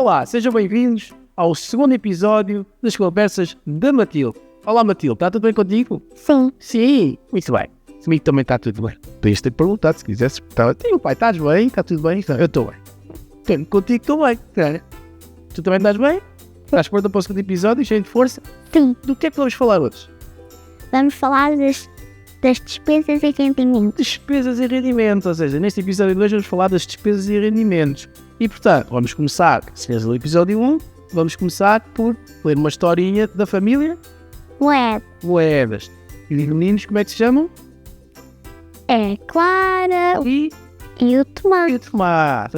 Olá, sejam bem-vindos ao segundo episódio das Conversas da Matilde. Olá Matilde, está tudo bem contigo? Sim. Sim, muito bem. Comigo também está tudo bem. Podias ter perguntado se quisesse. Sim, pai, estás bem? Está tudo bem? Eu estou bem. Contigo estou bem. Tu também estás bem? Estás pronto para o segundo episódio, cheio de força? Sim. Do que é que vamos falar hoje? Vamos falar das despesas e rendimentos. Despesas e rendimentos, ou seja, neste episódio de hoje vamos falar das despesas e rendimentos. E portanto, vamos começar, se fez o episódio 1, vamos começar por ler uma historinha da família Moedas. E os meninos, como é que se chamam? É Clara E e o Tomás. o Tomás.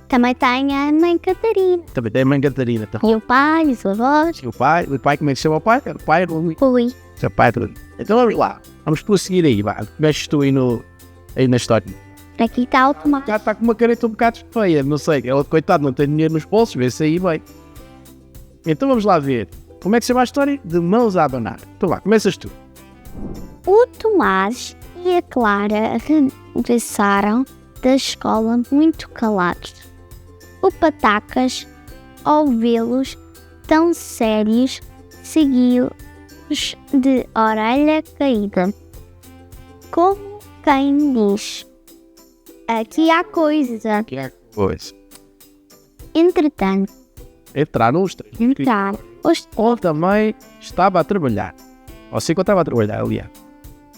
Também tem a mãe Catarina. Também tem a mãe Catarina. E o pai, os avós. E o pai, como é que se chama o pai? O pai é o Rui. Rui. Seu pai é Rui. Então vamos lá, vamos prosseguir aí, vá. Mexes tu aí na história. Aqui está o Tomás. Já está com uma careta um bocado feia, não sei, ela coitado não tem dinheiro nos bolsos, vê se aí bem. Então vamos lá ver, como é que se chama a história? De mãos a abanar. Então vá, começas tu. O Tomás e a Clara regressaram da escola muito calados. O Patacas, ao vê-los tão sérios, seguiu-os de orelha caída. Como quem diz: aqui há coisa. Que é coisa? Entretanto, Entraram os três. entraram os Ou também estava a trabalhar. Ou sei que eu estava a trabalhar, aliás.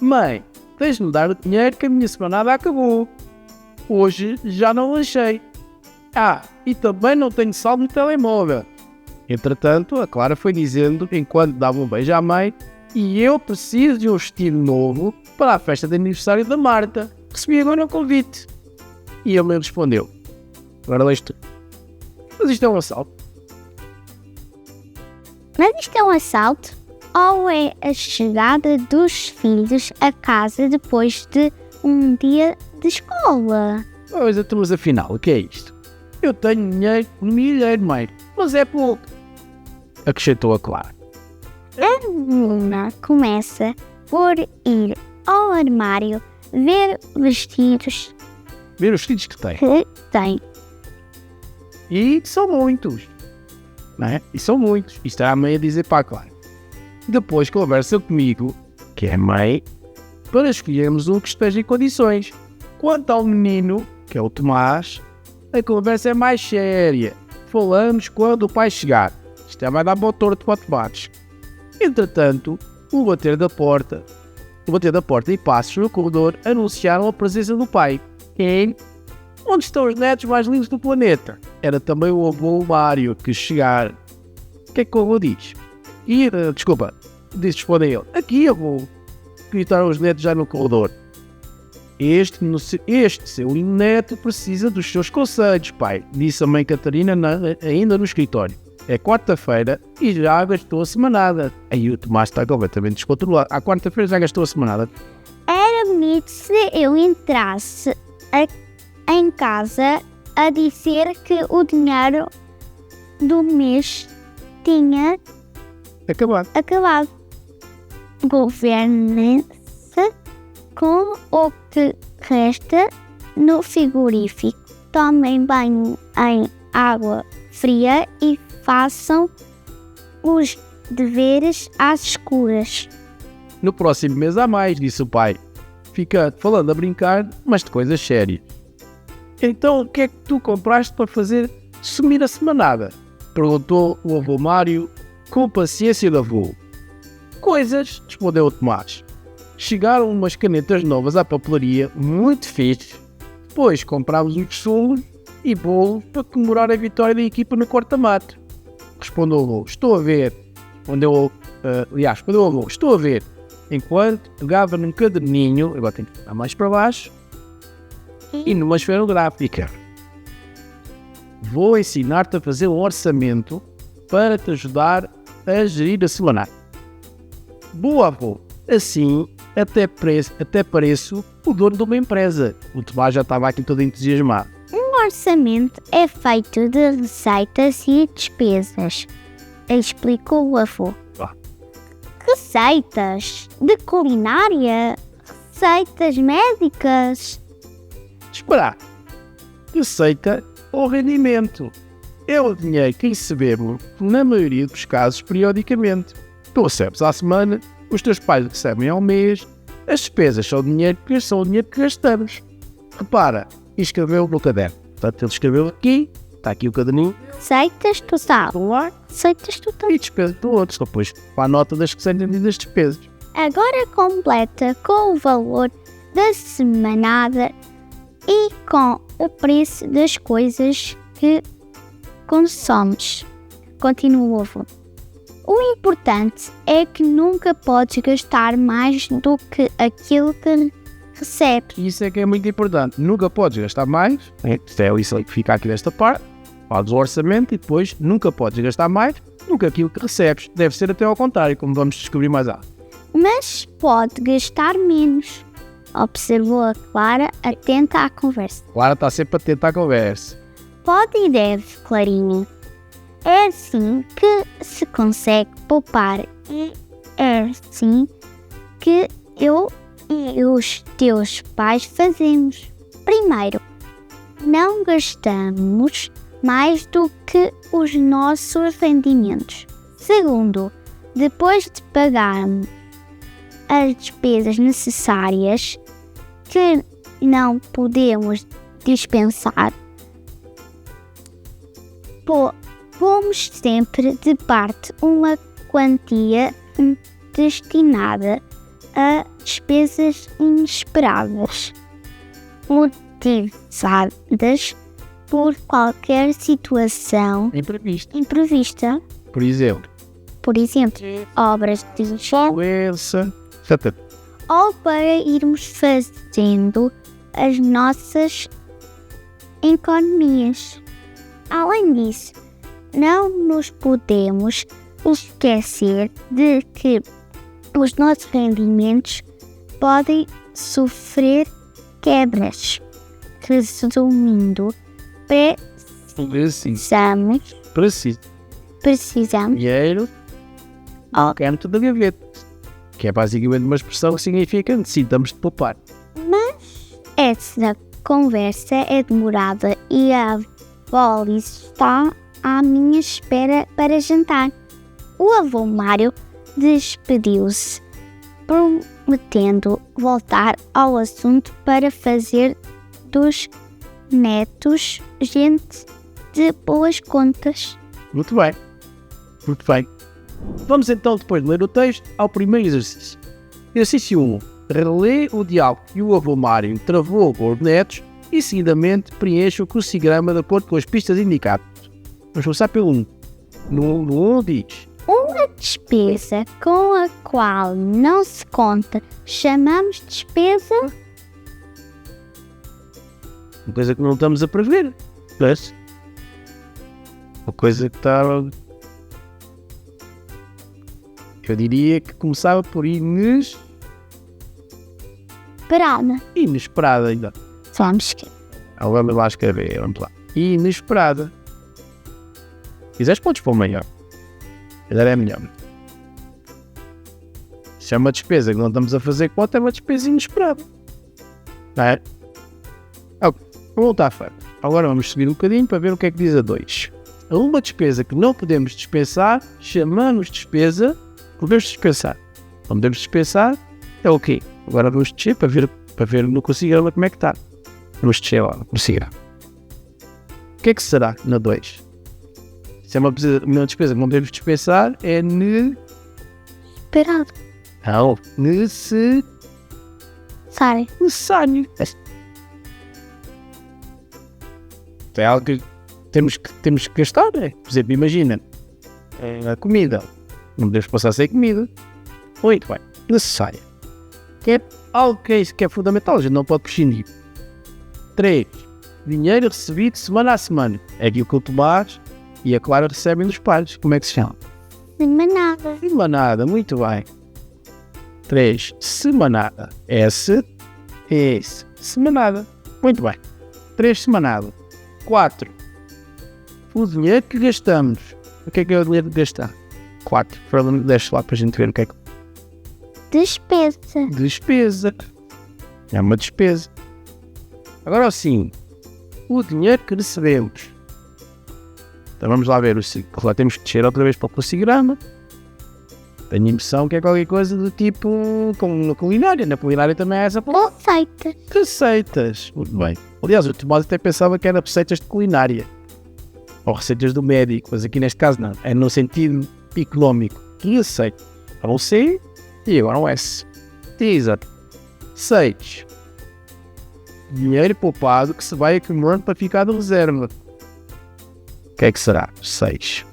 Mãe, tens de me dar o dinheiro que a minha semanada acabou. Hoje já não lanchei. E também não tenho saldo no telemóvel. Entretanto, a Clara foi dizendo, enquanto dava um beijo à mãe, e eu preciso de um vestido novo para a festa de aniversário da Marta. Recebi agora um convite. E ele me respondeu: agora lês tu. Mas isto é um assalto. Mas isto é um assalto ou é a chegada dos filhos a casa depois de um dia de escola? Pois, mas afinal, o que é isto? Eu tenho dinheiro no milheiro, mãe, mas é pouco. Acrescentou a Clara. A menina começa por ir ao armário ver vestidos Ver os filhos que tem. que tem. E são muitos. Não é? E são muitos. Isto era a mãe a dizer para a Clara. Depois conversa comigo, que é a mãe, para escolhermos um que esteja em condições. Quanto ao menino, que é o Tomás, a conversa é mais séria. Falamos quando o pai chegar. Isto é mais dar motor de tomates. Entretanto, o bater da porta e passos no corredor anunciaram a presença do pai. E onde estão os netos mais lindos do planeta? Era também o avô Mário que chegar. O que é que o avô diz? Responde a ele. Aqui, avô. Gritaram os netos já no corredor. Este seu lindo neto precisa dos seus conselhos, pai, disse a mãe Catarina ainda no escritório. É quarta-feira e já gastou a semanada. Aí o Tomás está completamente descontrolado. À quarta-feira já gastou a semanada. Era bonito se eu entrasse em casa a dizer que o dinheiro do mês tinha acabado. Governe-se com o que resta no frigorífico. Tomem banho em água fria e façam os deveres às escuras. No próximo mês há mais, disse o pai. Fica falando a brincar, mas de coisas sérias. Então o que é que tu compraste para fazer sumir a semanada? Perguntou o avô Mário com paciência de avô. Coisas, respondeu o Tomás. Chegaram umas canetas novas à papelaria, muito fixe. Depois comprámos uns sumos e bolos para comemorar a vitória da equipa no corta-mato. Respondeu o avô. Estou a ver. Respondeu o avô. Estou a ver. Enquanto pegava num caderninho, agora tenho que ir mais para baixo, e numa esferográfica. Vou ensinar-te a fazer um orçamento para te ajudar a gerir a semanada. Boa, avô. Assim, até pareço o dono de uma empresa. O Tomás já estava aqui todo entusiasmado. Um orçamento é feito de receitas e despesas, explicou o avô. Receitas de culinária? Receitas médicas? Espera. Receita ou rendimento? é o dinheiro que recebemos, na maioria dos casos, periodicamente. Tu recebes à semana, os teus pais recebem ao mês, as despesas são o dinheiro que gastamos. Repara, e escreveu no caderno. Portanto, ele escreveu aqui, está aqui o caderninho, Receitas total. de um lado, Receitas total. e despesas do outro. Depois, para a nota das receitas e das despesas. Agora completa com o valor da semanada e com o preço das coisas que consomes. Continua o avô. O importante é que nunca podes gastar mais do que aquilo que recebes. E isso é que é muito importante. Nunca podes gastar mais. Isso que fica aqui desta parte. Fazes o orçamento e depois nunca podes gastar mais do que aquilo que recebes. Deve ser até ao contrário, como vamos descobrir mais lá. Mas pode gastar menos. Observou a Clara, atenta à conversa. Clara está sempre atenta à conversa. Pode e deve, Clarinha. É assim que se consegue poupar e é assim que eu e os teus pais fazemos. Primeiro, não gastamos mais do que os nossos rendimentos. Segundo, depois de pagarmos as despesas necessárias que não podemos dispensar, pomos sempre de parte uma quantia destinada a despesas inesperadas, utilizadas por qualquer situação imprevista. Por exemplo, Obras de doença, etc. ou para irmos fazendo as nossas economias. Além disso, não nos podemos esquecer de que os nossos rendimentos podem sofrer quebras. Resumindo, precisamos Dinheiro ao canto da gaveta. Que é basicamente uma expressão que significa necessitamos de poupar. Mas essa conversa é demorada e a Bolis está à minha espera para jantar. O avô Mário despediu-se, prometendo voltar ao assunto para fazer dos netos gente de boas contas. Muito bem. Muito bem. Vamos então, depois de ler o texto, ao primeiro exercício. Exercício 1. Relê o diálogo que o avô Mário travou com os netos e, seguidamente, preencha o crucigrama de acordo com as pistas indicadas. Vamos começar pelo 1. No 1 diz: uma despesa com a qual não se conta chamamos de despesa. Uma coisa que não estamos a prever. Mas uma coisa que está... Eu diria que começava por inesperada ainda. Vamos que... Vamos lá escrever, vamos lá. Inesperada. Se quiseres podes pôr maior. Mas é melhor. Se é uma despesa que não estamos a fazer conta, é uma despesa inesperada. Não é? Ok, vamos voltar à frente. Agora vamos subir um bocadinho para ver o que é que diz a 2. A uma despesa que não podemos dispensar, chamamos de despesa. Podemos dispensar. Não podemos dispensar, é o quê? Agora vamos descer para ver no crucigrama como é que está. Vamos descer lá no crucigrama. O que é que será na 2? Se é uma despesa que não podemos dispensar, é Esperado. Não, necessário. É algo que temos que gastar, né? Por exemplo, imagina, a comida. Não podemos passar sem comida. Muito bem, necessária. Que é algo que é fundamental, a gente não pode prescindir. 3. Dinheiro recebido semana a semana. É aquilo que o Tomás e a Clara recebem dos pais. Como é que se chama? Semanada. Semanada, muito bem. 3. Semanada. Semanada. Muito bem. 3. Semanada. 4. O dinheiro que gastamos. O que é o dinheiro que gastar? 4. Deixa lá para a gente ver o que é que... Despesa. É uma despesa. Agora sim. O dinheiro que recebemos. Então vamos lá ver. Lá temos que descer outra vez para o crucigrama. Tenho a impressão que é qualquer coisa do tipo como na culinária. Na culinária também há essa palavra. Receita. Receitas. Muito bem. Aliás, o Tomás até pensava que era receitas de culinária. Ou receitas do médico. Mas aqui neste caso não. É no sentido económico. Receita. Era um C e agora um S. Exato. 6. Dinheiro poupado que se vai acumulando para ficar de reserva. O que é que será? 6.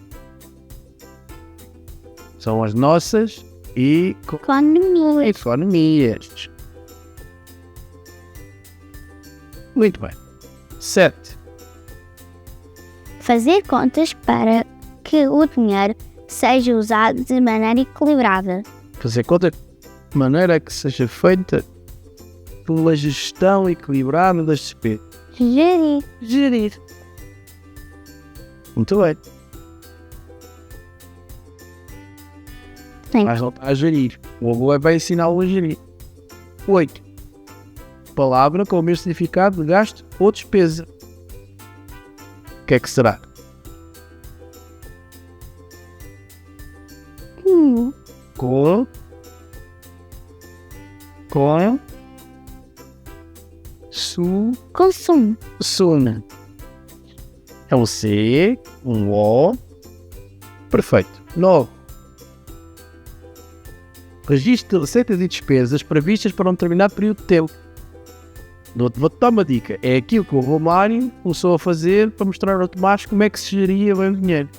São as nossas economias. Muito bem. 7. Fazer contas para que o dinheiro seja usado de maneira equilibrada. Fazer conta de maneira que seja feita pela gestão equilibrada das despesas. Gerir. Muito bem. Sim. Mas não está a gerir. O avô vai ensiná-lo a gerir. 8. Palavra com o mesmo significado de gasto ou despesa. O que é que será? Com Consumo. Suna. É um C, um O. Perfeito. 9. Registro de receitas e despesas previstas para um determinado período de tempo. Vou-te dar uma dica. É aquilo que o Romário começou a fazer para mostrar ao Tomás como é que se geria bem o dinheiro.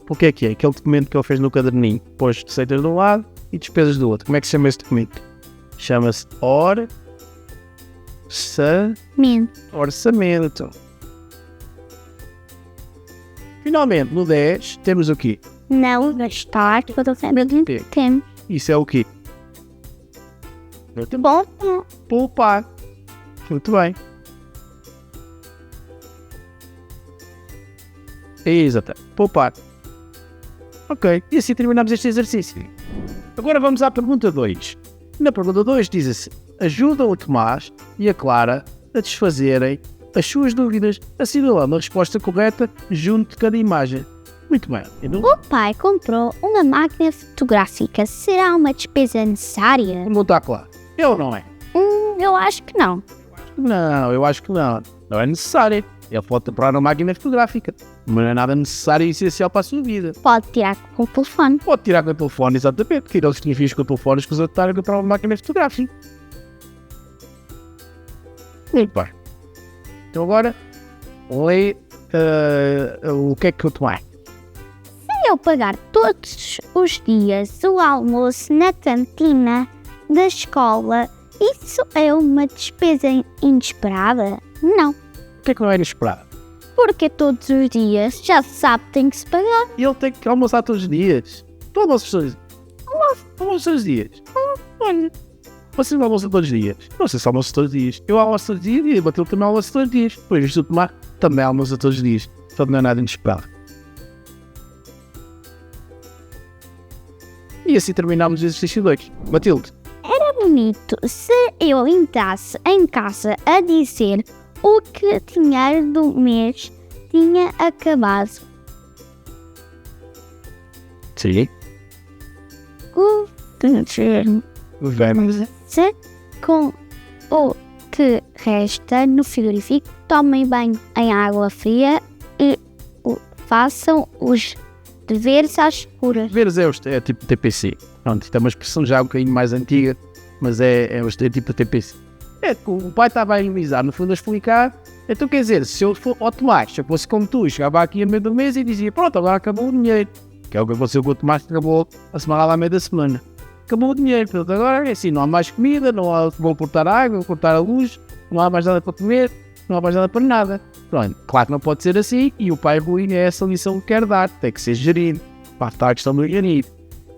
O que é que é? Aquele documento que ele fez no caderninho. Pôs receitas de um lado e despesas do outro. Como é que se chama esse documento? Chama-se orçamento. Finalmente, no 10, temos o quê? Não gastar todo o tempo. Isso é o quê? Muito Bom, Poupar. Muito bem. Exato. Poupar. Ok. E assim terminamos este exercício. Agora vamos à pergunta 2. Na pergunta 2 diz assim: ajuda o Tomás e a Clara a desfazerem as suas dúvidas, assinalando a resposta correta junto de cada imagem. Muito bem. o pai comprou uma máquina fotográfica. Será uma despesa necessária? Não está claro. É ou não é? Eu acho que não. Não, eu acho que não. Não é necessário. Ele pode comprar uma máquina fotográfica, mas não é nada necessário e essencial para a sua vida. Pode tirar com o telefone. Pode tirar com o telefone, exatamente, porque eles tinham fiz com o telefone que os outros estavam a comprar uma máquina fotográfica. Muito bem. Então agora, lê o que é que eu tomar. Se eu pagar todos os dias o almoço na cantina da escola, isso é uma despesa inesperada? Não, O que é que não era esperado? porque todos os dias já se sabe que tem que se pagar. E ele tem que almoçar todos os dias. Tu almoças todos os dias. Almoças todos os dias. Olha, vocês não almoçam todos os dias. Não sei se almoçam todos os dias. Eu almoço todos os dias e o Matilde também almoça todos os dias. Depois isto tomar também almoça todos os dias. Só não é nada inesperado. E assim terminamos o exercício 2. Matilde. Era bonito se eu entrasse em casa a dizer o que o dinheiro do mês tinha acabado. Sim. Vamos se com o que resta no frigorífico, tomem banho em água fria e façam os deveres às escuras. Deveres é tipo TPC. Pronto, isto é uma expressão já um bocadinho mais antiga, mas é tipo TPC. É que o pai estava a ironizar, no fundo a explicar. Então quer dizer, se eu for ao Tomás, se eu fosse como tu, chegava aqui a meio do mês e dizia, pronto, agora acabou o dinheiro. Que é o que aconteceu com o Tomás, que acabou a semana lá à meia da semana. Acabou o dinheiro, portanto agora é assim, não há mais comida, não há, vão cortar a água, vão cortar a luz, não há mais nada para comer, não há mais nada para nada. Pronto, claro que não pode ser assim e o pai Rui é essa lição que quer dar, tem que ser gerido, para estar a questão do gerir.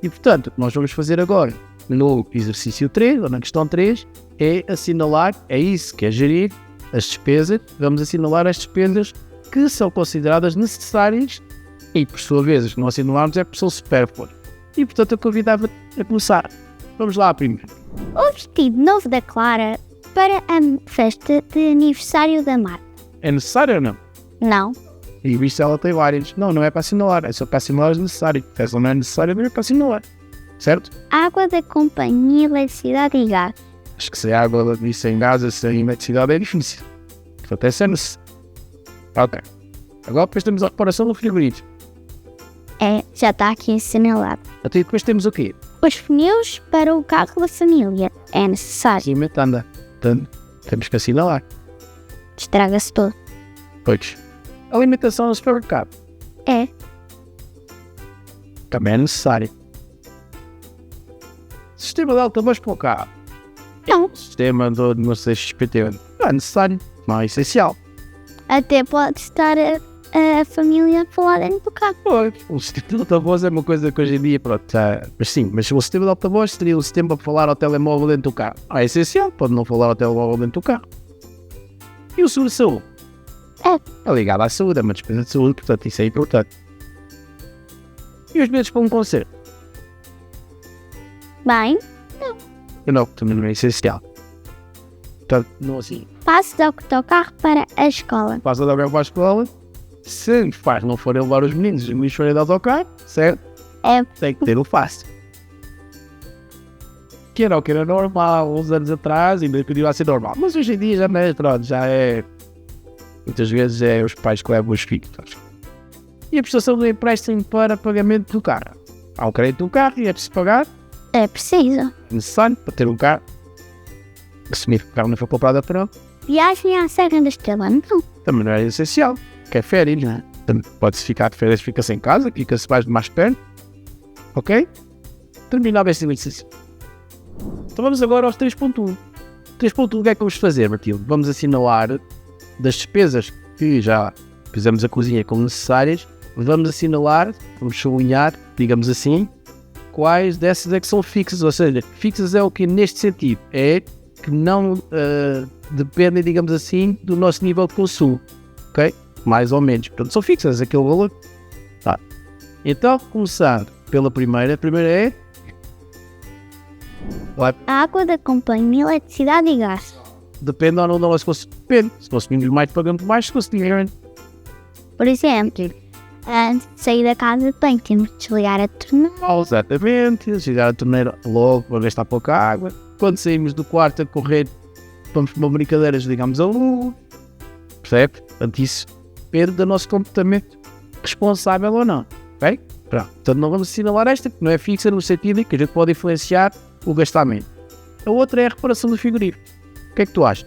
E portanto, o que nós vamos fazer agora, no exercício 3, ou na questão 3, é assinalar, é isso que é gerir as despesas, vamos assinalar as despesas que são consideradas necessárias e, por sua vez, as que não assinalarmos é porque são supérfluas. E, portanto, eu convidava a começar. Vamos lá, primeiro. O vestido novo da Clara para a festa de aniversário da Marta. É necessário ou não? Não. E visto ela tem várias. Não é para assinalar, é só para assinalar as necessárias. Se ela não é necessária, não é para assinalar. Certo? Água da companhia, eletricidade e gás. Acho que sem água e sem gás, sem eletricidade é difícil. Portanto, essa é necessária. Ok. Agora depois temos a reparação do frigorífico. Já está aqui assinalado. Até depois temos o quê? Os pneus para o carro da família. É necessário. Sim, anda. Portanto, temos que assinalar. Estraga-se todo. Pois. Alimentação no supermercado. Também é necessário. Sistema de altavoz para o carro. Não. Sistema de não sei XPT. Não é necessário. Não é essencial. Até pode estar a família a falar dentro do carro. Pois. O sistema de altavoz é uma coisa que hoje em dia, pronto, mas sim, mas o sistema de altavoz seria o sistema para falar ao telemóvel dentro do carro. É essencial, pode não falar ao telemóvel dentro do carro. E o seguro de saúde? É ligado à saúde, é uma despesa de saúde, portanto isso é importante. E os bilhetes para um concerto? Bem, Não, também não é essencial. Portanto, não assim. passe do autocarro para a escola. Passa de alguém para a escola, se os pais não forem levar os meninos forem de autocarro, certo? Tem que ter o fácil. Que era o que era normal, uns anos atrás, ainda continua a ser normal. Mas hoje em dia já não é, pronto, já é... Muitas vezes é os pais que levam os filhos. E a prestação do empréstimo para pagamento do carro? Há um crédito do carro e é preciso pagar. É preciso. É necessário para ter um carro. Assumir que o carro não foi comprado a pronto. Viagem à Serra da Estrela. Não. Também não é essencial. Que é férias, não é? Pode-se ficar de férias, fica-se em casa, fica-se mais perto. Ok? Terminava este exercício. Então vamos agora aos 3.1. 3.1 o que é que vamos fazer, Matilde? Vamos assinalar das despesas que já fizemos a cozinha como necessárias. Vamos assinalar, vamos sublinhar, digamos assim, quais dessas é que são fixas. Ou seja, fixas é o que neste sentido? É que não dependem, digamos assim, do nosso nível de consumo. Ok? Mais ou menos. Portanto, são fixas aquele valor. Tá. Então, começar pela primeira. A primeira é... Água da companhia, eletricidade e gás. Depende ou não da nossa consumo. Depende. Se consumimos mais, pagamos mais. Se consumimos... Por exemplo, antes de sair da casa de banho, temos de desligar a torneira. Exatamente. Desligar a torneira logo para gastar pouca água. Quando saímos do quarto a correr, vamos para uma brincadeira, desligamos a luz. Percebe? Portanto, isso depende do nosso comportamento responsável ou não. Ok? Pronto. Portanto, não vamos assinalar esta, que não é fixa no sentido em que a gente pode influenciar o gastamento. A outra é a reparação do frigorífico. O que é que tu achas?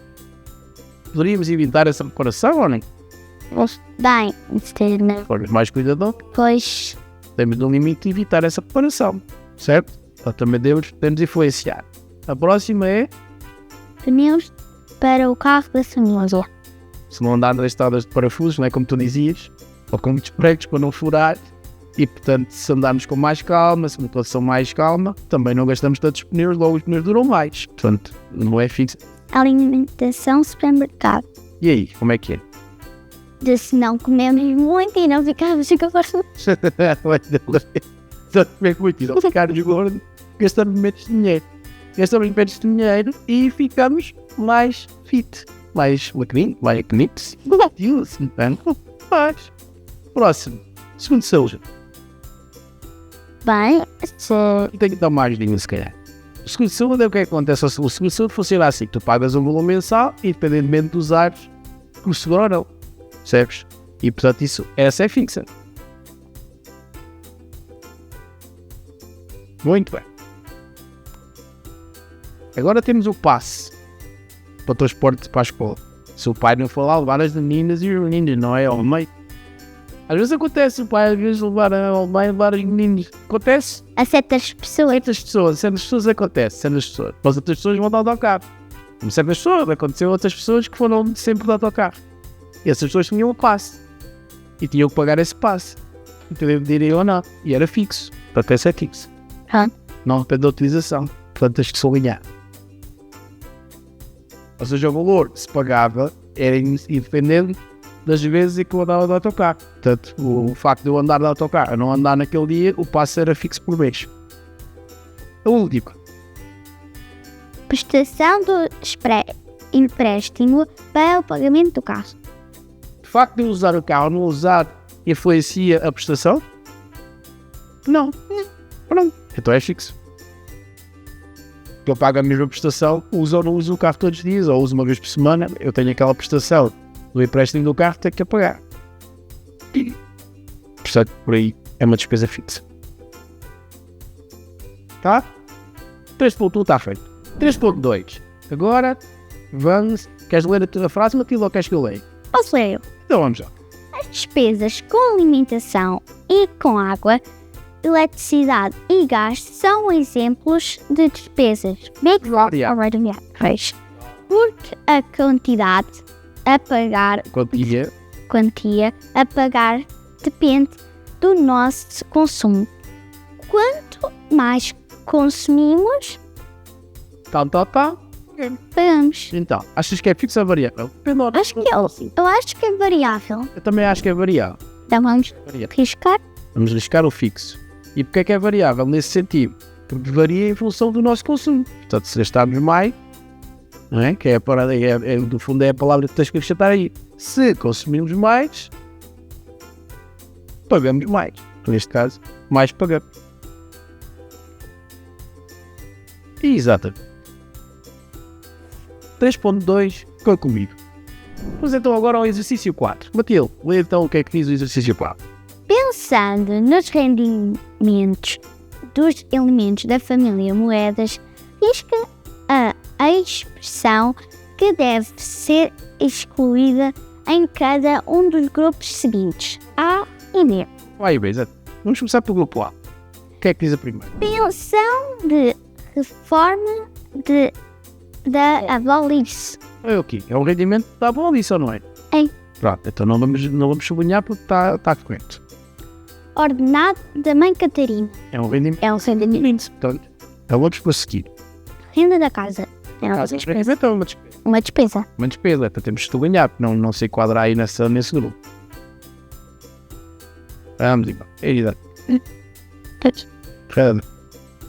Poderíamos evitar essa reparação ou nem? Bem, se não Formos mais cuidadosos, pois temos no limite de evitar essa reparação. Certo? Então também devemos influenciar. A próxima é, pneus para o carro da família. se não andar nas estradas de parafusos, não é como tu dizias, ou com muitos pregos para não furar, e portanto se andarmos com mais calma, se uma condição mais calma, também não gastamos tantos pneus, logo os pneus duram mais. Portanto, não é fixo. Alimentação, supermercado. E aí, como é que é? De se não comemos muito e não ficamos gordos. Exatamente muito. Se não ficarmos gordos, gastamos menos dinheiro. Gastamos menos dinheiro e ficamos mais fit. Mais lacrinho, mais acnites. Mais. Próximo. Segundo saúde. Bem, Tem que dar mais dinheiro, se calhar. O seguro de saúde é o que acontece. O seguro de saúde funciona assim. Tu pagas um valor mensal, independentemente dos ares, que o seguro ou não. Percebes? E portanto essa é fixa. Muito bem. Agora temos o passe para o transporte para a escola. Se o pai não for lá levar as meninas e os meninos, não é ao meio. Às vezes acontece o pai às vezes levar ao meio, levar os meninos. Acontece. a certas pessoas. Certas pessoas acontece, certas pessoas. Mas outras pessoas vão de autocarro. Como certas pessoas, aconteceu outras pessoas que foram sempre de autocarro. E essas pessoas tinham um passe. E tinham que pagar esse passe. Então diriam ou não. E era fixo. Portanto, esse é fixo. Não depende da utilização. Portanto, tens que sublinhar. Ou seja, o valor que se pagava era independente das vezes em que eu andava de autocarro. Portanto, o facto de eu andar de autocarro a não andar naquele dia, o passe era fixo por mês. A última. Prestação do empréstimo para o pagamento do carro. de facto de usar o carro ou não usar influencia a prestação? Não. Pronto. Então é fixo. Eu pago a mesma prestação, uso ou não uso o carro todos os dias, ou uso uma vez por semana, eu tenho aquela prestação do empréstimo do carro, tenho que a pagar. Portanto, por aí é uma despesa fixa. Tá? 3.1 está feito. 3.2. Agora, vamos... Queres ler a frase, Matilde, ou queres que eu leia? Posso ler eu? Então vamos lá. As despesas com alimentação e com água, eletricidade e gás são exemplos de despesas bem variáveis, porque a quantidade a pagar quantia a pagar depende do nosso consumo. Quanto mais consumimos, pagamos. Então, achas que é fixo ou variável? Eu acho que é variável. Eu também acho que é variável. Então vamos riscar. Vamos riscar o fixo. E porquê é que é variável nesse sentido? Porque varia em função do nosso consumo. Portanto, se gastarmos mais, não é? Que no fundo é a palavra que tens que acrescentar aí. Se consumirmos mais, pagamos mais. Neste caso, mais pagamos. Exatamente. 3.2, ficou comigo. Vamos então agora ao exercício 4. Matilde, lê então o que é que diz o exercício 4. Pensando nos rendimentos dos elementos da família moedas, risca a expressão que deve ser excluída em cada um dos grupos seguintes, A e B. Vai, exato. Vamos começar pelo grupo A. O que é que diz a primeira? Pensão de reforma da abolição. É o quê? É o rendimento da abolição, ou não é? É. Pronto, então não vamos sublinhar porque está correto. Ordenado da Mãe Catarina. É um rendimento. Portanto, então vamos prosseguir. Renda da casa. É uma despesa. Rendimento é uma despesa. Uma despesa. Uma despesa, então temos que sublinhar, porque não se enquadra aí nesse grupo. Vamos igual. Exato.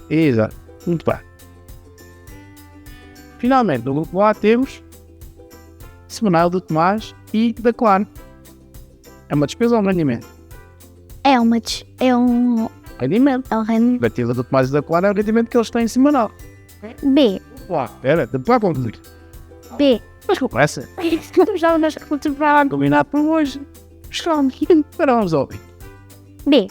Exato. Muito bem. Finalmente, no grupo A temos semanal do Tomás e da Claro. É uma despesa ou um rendimento? É um Rendimento. rendimento. A tila do Tomás e da Claro é o rendimento que eles têm semanal. B. Espera, depois vamos ver. B. Mas com pressa. Já andas a combinar por hoje. Espera, vamos ouvir. B.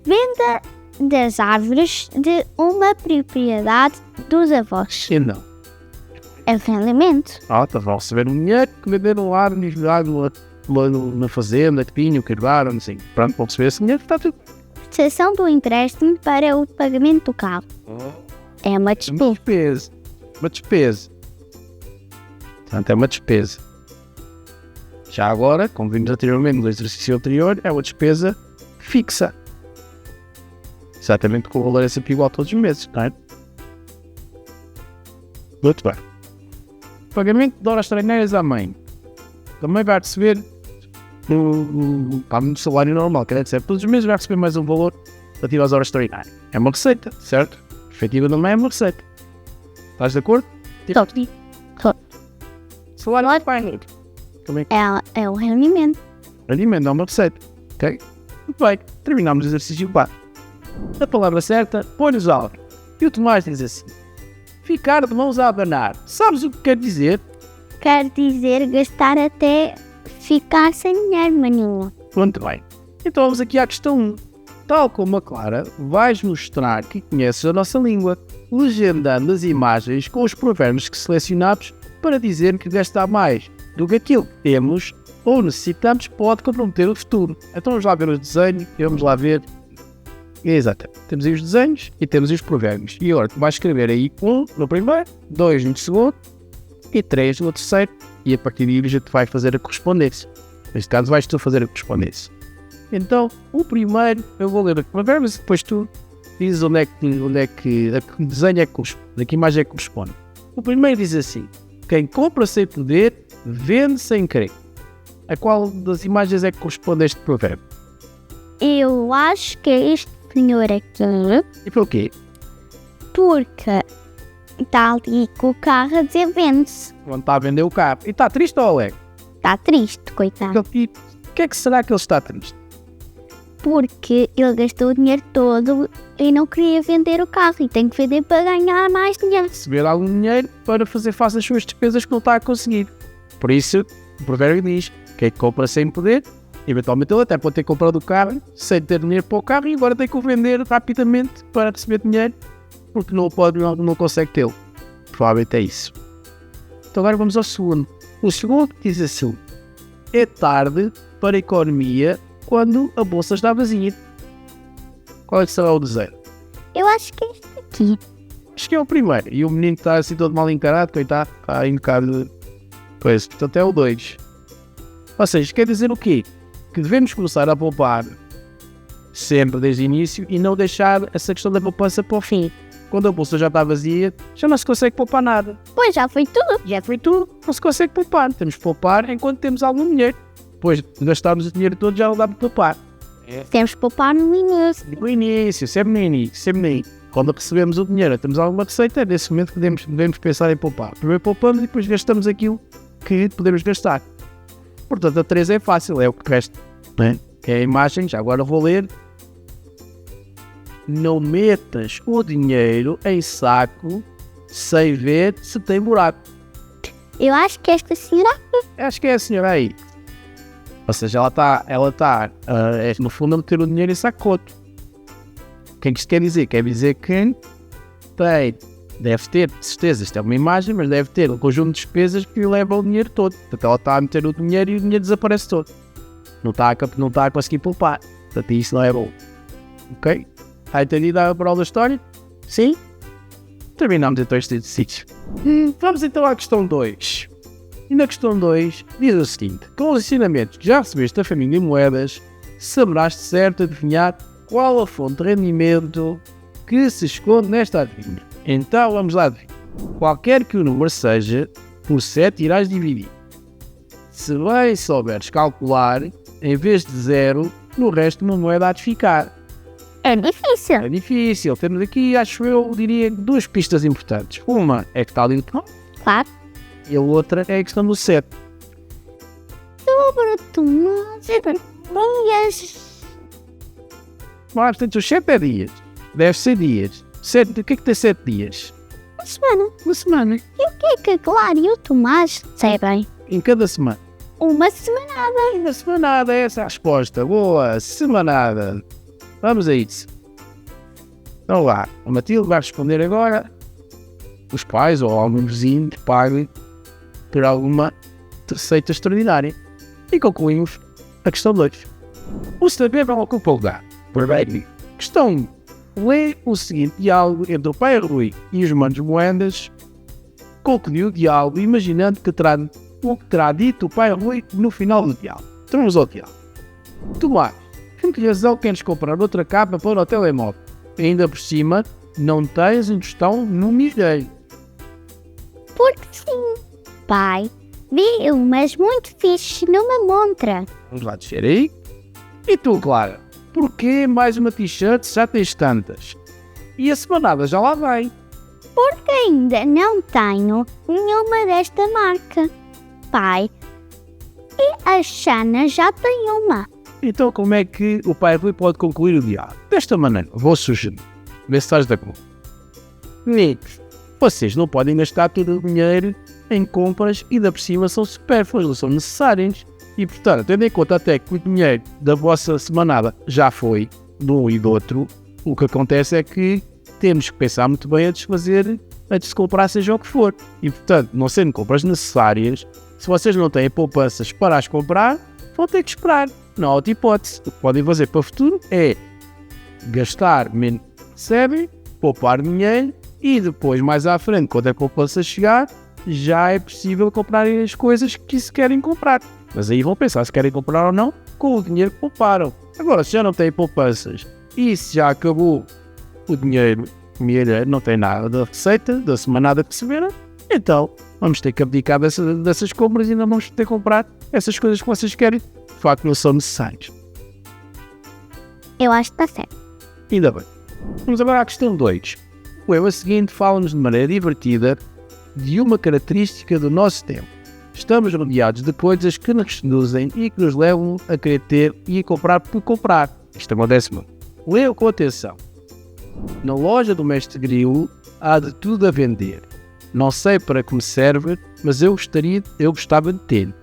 Venda das árvores de uma propriedade dos avós. E não. É rendimento. Vão receber um dinheiro que venderam lá na fazenda, que tinham, que herdaram, assim. Pronto, vão receber esse dinheiro, está tudo. Prestação do empréstimo para o pagamento do carro. É uma despesa. Uma despesa. Portanto, é uma despesa. Já agora, como vimos anteriormente no exercício anterior, é uma despesa fixa. Exatamente, com o valor é sempre igual todos os meses, não é? Muito bem. Pagamento de horas treineiras à mãe. Também vai receber no salário normal, quer dizer, todos os meses vai receber mais um valor relativo às horas treinar. É uma receita, certo? Efetiva não é uma receita. Estás de acordo? Todo. Salário pai. Também. É um rendimento. Rendimento é uma receita. Ok? Muito bem. Terminamos o exercício 4. A palavra certa, põe-nos algo. E o Tomás diz assim: ficar de mãos a abanar. Sabes o que quer dizer? Quer dizer gastar até ficar sem dinheiro, maninho. Muito bem. Então vamos aqui à questão 1. Tal como a Clara, vais mostrar que conheces a nossa língua, legendando as imagens com os provérbios que selecionamos para dizer que gastar mais do que aquilo que temos ou necessitamos pode comprometer o futuro. Então vamos lá ver os desenhos e vamos lá ver. Exato. Temos aí os desenhos e temos aí os provérbios. E agora tu vais escrever aí 1 no primeiro, 2 no segundo e 3 no terceiro. E a partir daí a gente vai fazer a correspondência. Neste caso vais tu fazer a correspondência. Então, o primeiro, eu vou ler o provérbio e depois tu dizes onde é que a desenho é que corresponde, a que imagem é que corresponde. O primeiro diz assim: quem compra sem poder, vende sem querer. A qual das imagens é que corresponde a este provérbio? Eu acho que é este senhor aqui, E por quê? porque está ali com o carro a dizer vende-se. Quando está a vender o carro. E está triste ou alegre? está triste, coitado. E o que é que será que ele está triste? Porque ele gastou o dinheiro todo e não queria vender o carro. E tem que vender para ganhar mais dinheiro. Receber algum dinheiro para fazer face às suas despesas que não está a conseguir. Por isso, o provérbio diz: quem compra sem poder, eventualmente ele até pode ter comprado o carro sem ter dinheiro para o carro e agora tem que o vender rapidamente para receber dinheiro porque não consegue tê-lo. Provavelmente é isso. Então agora vamos ao segundo. O segundo diz assim: é tarde para a economia quando a bolsa está vazia. Qual é que será o desejo? Eu acho que é este aqui. Acho que é o primeiro. E o menino está assim todo mal encarado, coitado, está a encar de coisa. Portanto é o 2. Ou seja, quer dizer o quê? Que devemos começar a poupar sempre desde o início e não deixar essa questão da poupança para o fim. Quando a bolsa já está vazia, já não se consegue poupar nada. Pois já foi tudo. Já foi tudo, não se consegue poupar. Temos que poupar enquanto temos algum dinheiro. Depois de gastarmos o dinheiro todo, já não dá para poupar. Temos que poupar no início. No início, sempre no início, sempre no início. Quando recebemos o dinheiro, temos alguma receita, é nesse momento que devemos pensar em poupar. Primeiro poupamos e depois gastamos aquilo que podemos gastar. Portanto, a 3 é fácil, é o que resta. Né? Que é a imagem, já agora vou ler. Não metas o dinheiro em saco sem ver se tem buraco. Eu acho que esta senhora... Acho que é a senhora aí. Ou seja, ela está no fundo, a meter o dinheiro em saco roto. O que é que isto quer dizer? Quer dizer que deve ter, de certeza, isto é uma imagem, mas deve ter um conjunto de despesas que lhe levam o dinheiro todo. Portanto, ela está a meter o dinheiro e o dinheiro desaparece todo. Não está a conseguir poupar. Portanto, isso não é bom. Ok? Está entendida a moral da história? Sim? Terminamos então este exercício. Vamos então à questão 2. E na questão 2 diz o seguinte: com os ensinamentos que já recebeste da família Moedas, saberás de certo adivinhar qual a fonte de rendimento que se esconde nesta adivinha. Então vamos lá adivinhar. Qualquer que o número seja, por 7 irás dividir. Se bem souberes calcular, em vez de 0, no resto uma moeda há de ficar. É difícil. É difícil. Temos aqui, acho eu, diria, 2 pistas importantes. Uma é que está ali o tom, Claro. e a outra é a questão do 7. Sobre tu, dias. Mas, portanto, os 7 é dias. Deve ser dias. 7, o que é que tem 7 dias? Uma semana. Uma semana. E o que é que a Clara e o Tomás recebem? Em cada semana. Uma semanada. Uma semanada, essa é a resposta. Boa, semanada. Vamos a isso. Então lá, a Matilde vai responder agora. Os pais ou algum vizinho que pague por alguma receita extraordinária. E concluímos a questão 2. O saber não ocupa o lugar. Primeiro, questão 1. Lê o seguinte diálogo entre o pai Rui e os manos Moedas. Concluiu o diálogo imaginando o que terá dito o pai Rui no final do diálogo. Então vamos ao diálogo. Tomás, por que razão queres comprar outra capa para o telemóvel? Ainda por cima, não tens um tostão no milheiro. Porque sim. Pai, vi umas muito fixe numa montra. Vamos lá descer aí. E tu, Clara? Porquê mais uma t-shirt se já tens tantas? E a semanada já lá vai. Porque ainda não tenho nenhuma desta marca. Pai, e a Xana já tem uma. Então como é que o pai Rui pode concluir o diálogo? Desta maneira, vou sugerir. Vê se estás de acordo. Meninos, vocês não podem gastar todo o dinheiro em compras e da por cima são supérfluas, não são necessárias. E portanto, tendo em conta até que o dinheiro da vossa semanada já foi, de um e do outro, o que acontece é que temos que pensar muito bem antes de se comprar seja o que for. E portanto, não sendo compras necessárias, se vocês não têm poupanças para as comprar, vão ter que esperar. Não há outra hipótese. O que podem fazer para o futuro é gastar menos que recebem, poupar dinheiro e depois, mais à frente, quando a poupança chegar, já é possível comprarem as coisas que se querem comprar. Mas aí vão pensar se querem comprar ou não com o dinheiro que pouparam. Agora, se já não têm poupanças e se já acabou o dinheiro, não tem nada da receita, da semanada que receberam, então vamos ter que abdicar dessas compras e ainda vamos ter que comprar essas coisas que vocês querem. De facto, não são necessárias. Eu acho que está certo. Ainda bem. Vamos agora à questão 2. O poema seguinte fala-nos de maneira divertida de uma característica do nosso tempo. Estamos rodeados de coisas que nos seduzem e que nos levam a querer ter e a comprar por comprar. Isto acontece muito. Leiam com atenção. Na loja do Mestre Grilo há de tudo a vender. Não sei para que me serve, mas eu gostava de ter.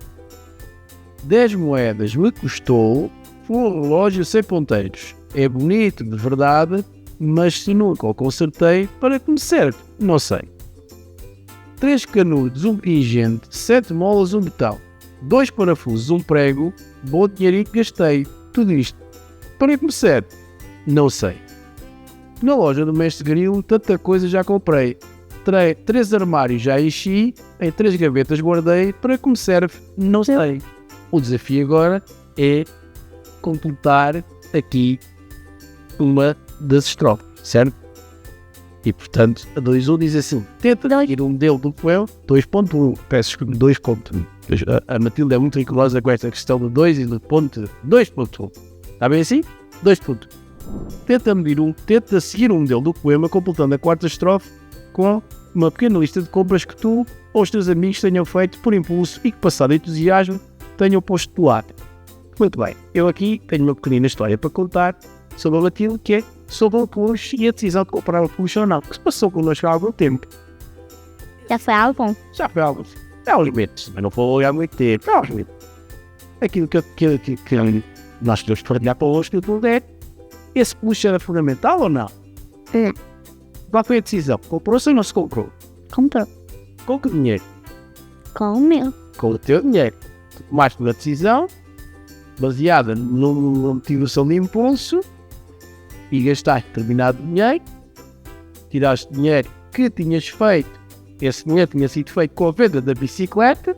10 moedas me custou um relógio sem ponteiros. É bonito, de verdade, mas se nunca o consertei, para que me serve? Não sei. 3 canudos, um pingente, 7 molas, um botão, 2 parafusos, um prego, bom dinheirinho que gastei. Tudo isto. Para que me serve? Não sei. Na loja do Mestre Grilo, tanta coisa já comprei. 3 armários já enchi, em 3 gavetas guardei, para que me serve? Não sei. O desafio agora é completar aqui uma das estrofes, certo? E portanto, a 2.1 diz assim: tenta seguir um modelo do poema 2.1. Peço desculpa, 2.1. A Matilde é muito rigorosa com esta questão do 2 e do ponto 2.1. Está bem assim? 2.1. Tenta seguir um modelo do poema, completando a 4ª estrofe com uma pequena lista de compras que tu ou os teus amigos tenham feito por impulso e que, passado entusiasmo, tenham posto do lado. Muito bem, eu aqui tenho uma pequenina história para contar sobre a Matilde, que é sobre o peluche e a decisão de comprar o peluche ou não, que se passou connosco há algum tempo. Já foi algo? Já foi algo. Há uns meses, mas não foi há muito tempo. Há uns meses. Aquilo que nós queremos partilhar para hoje, que tudo é: esse peluche era fundamental ou não? Qual foi a decisão? Comprou-se ou não se comprou? Comprou. Com que dinheiro? Com o meu. Com o teu dinheiro. Tu tomaste uma decisão baseada numa motivação de impulso e gastaste determinado dinheiro, tiraste dinheiro que tinhas feito, esse dinheiro tinha sido feito com a venda da bicicleta.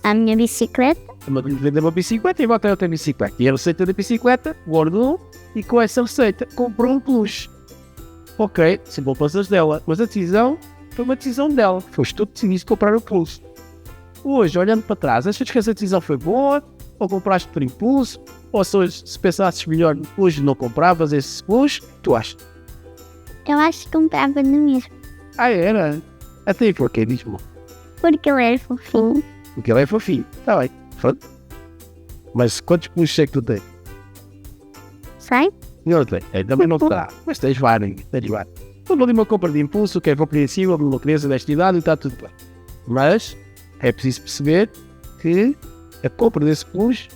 A minha bicicleta. A Matilde vendeu uma bicicleta e volta a outra bicicleta. E a receita da bicicleta guardou e com essa receita comprou um peluche. Ok, sem poupanças dela, mas a decisão foi uma decisão dela. Foste tu que decidiste comprar o peluche. Hoje, olhando para trás, achas que essa decisão foi boa? Ou compraste por impulso? Ou se pensasses melhor, hoje não compravas esse peluche? Tu achas? Eu acho que comprava no mesmo. Ah, era? Até porquê, diz-me. Porque ele era fofinho. Porque ele é fofinho. Está bem, pronto. Mas quantos peluches é que tu tens? Sai? Eu tenho. Também não te dá. Mas tens vários. Estou ali uma compra de impulso, que é compreensível de uma criança desta idade e está tudo bem. Mas é preciso perceber que a compra desse peluche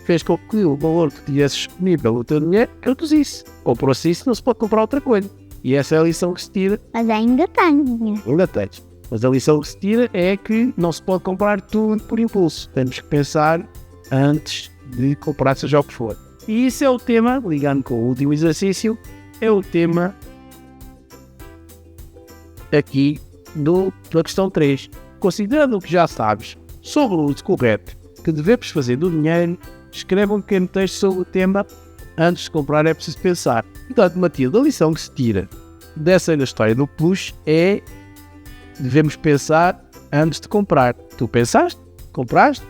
fez com que o valor que tivesse disponível o teu dinheiro reduzisse. Comprou-se isso, não se pode comprar outra coisa. E essa é a lição que se tira. Mas ainda tenho dinheiro. Ainda tens. Mas a lição que se tira é que não se pode comprar tudo por impulso. Temos que pensar antes de comprar, seja o que for. E isso é o tema, ligando com o último exercício, é o tema aqui da questão 3. Considerando o que já sabes sobre o uso correto que devemos fazer do dinheiro, escreva um pequeno texto sobre o tema. Antes de comprar é preciso pensar. Portanto, Matilde, a lição que se tira dessa história do peluche é: devemos pensar antes de comprar. Tu pensaste? Compraste?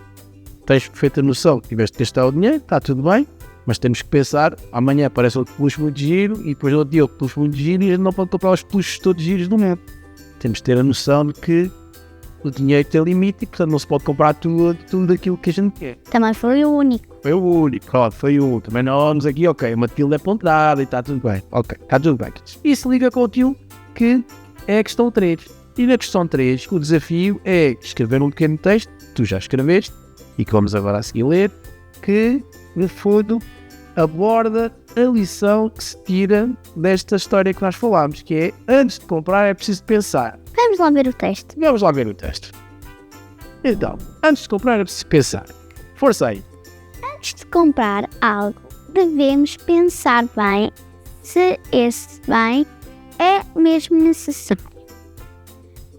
Tens perfeita noção que tiveste de gastar o dinheiro, está tudo bem, mas temos que pensar: amanhã aparece outro peluche muito giro e depois outro dia outro peluche muito giro e a gente não pode comprar os peluches todos giros do mundo. Temos de ter a noção de que o dinheiro tem limite e, portanto, não se pode comprar tudo aquilo que a gente quer. Também foi o único. Foi o único, pronto, foi o único. Também não vamos aqui, ok, a Matilde é ponderada e está tudo bem. Ok, está tudo bem. Isso liga com aquilo que é a questão 3. E na questão 3, o desafio é escrever um pequeno texto, tu já escreveste, e que vamos agora a seguir ler, que, no fundo, aborda a lição que se tira desta história que nós falámos, que é: antes de comprar é preciso pensar. Vamos lá ver o texto. Vamos lá ver o texto. Então, antes de comprar é preciso pensar. Força aí. Antes de comprar algo, devemos pensar bem se esse bem é mesmo necessário.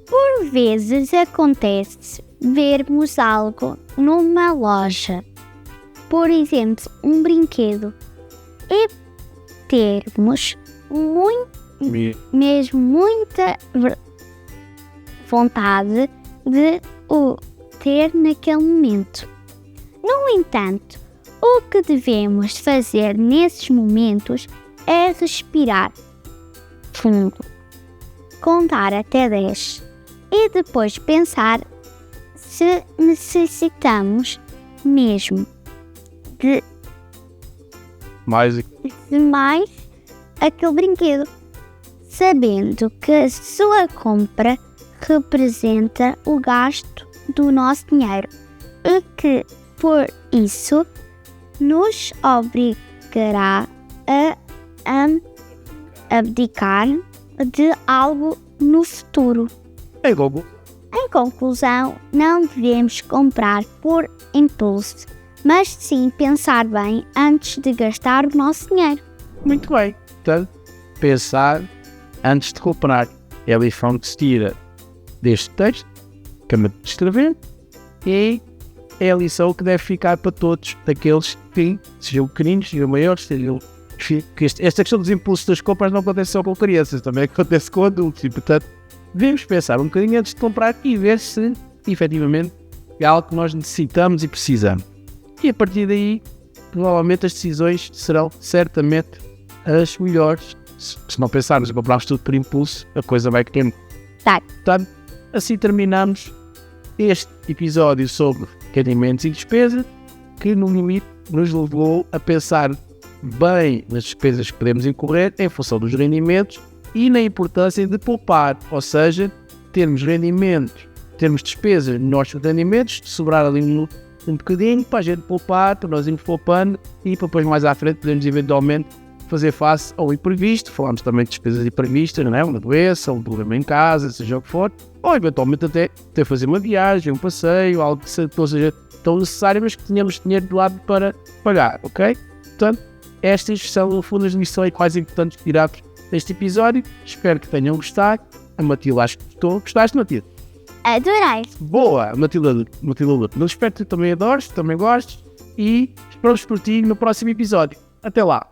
Por vezes acontece vermos algo numa loja, por exemplo, um brinquedo, e termos mesmo muita vontade de o ter naquele momento. No entanto, o que devemos fazer nesses momentos é respirar fundo, contar até 10 e depois pensar se necessitamos mesmo de Mais mais aquele brinquedo, sabendo que a sua compra representa o gasto do nosso dinheiro e que, por isso, nos obrigará a abdicar de algo no futuro. é Google. Em conclusão, não devemos comprar por impulso, mas sim pensar bem antes de gastar o nosso dinheiro. Muito bem. Portanto, pensar antes de comprar. É a lição que se tira deste texto, que acabei de escrever, e é a lição que deve ficar para todos daqueles que sejam pequeninos, sejam maiores, sejam... Que esta questão dos impulsos das compras não acontece só com crianças, também acontece com adultos e, portanto, devemos pensar um bocadinho antes de comprar e ver se, efetivamente, é algo que nós necessitamos e precisamos. E a partir daí, provavelmente as decisões serão certamente as melhores. Se não pensarmos em comprarmos tudo por impulso, a coisa vai querer. Tá. Portanto, assim terminamos este episódio sobre rendimentos e despesa, que no limite nos levou a pensar bem nas despesas que podemos incorrer em função dos rendimentos e na importância de poupar, ou seja, termos rendimentos, termos despesas nos nossos rendimentos, de sobrar ali um bocadinho para a gente poupar, para nós irmos poupando e para depois mais à frente podemos eventualmente fazer face ao imprevisto. Falamos também de despesas imprevistas, não é? Uma doença, um problema em casa, seja o que for, ou eventualmente até fazer uma viagem, um passeio, algo que não seja tão necessário, mas que tenhamos dinheiro de lado para pagar, ok? Portanto, estas são, no fundo, as lições mais importantes tiradas deste episódio. Espero que tenham gostado. A Matilda acho que gostou. Gostaste, Matilda? Adorei! Boa, Matilda. Mas espero que tu também adores, que também gostes. E esperamos por ti no próximo episódio. Até lá!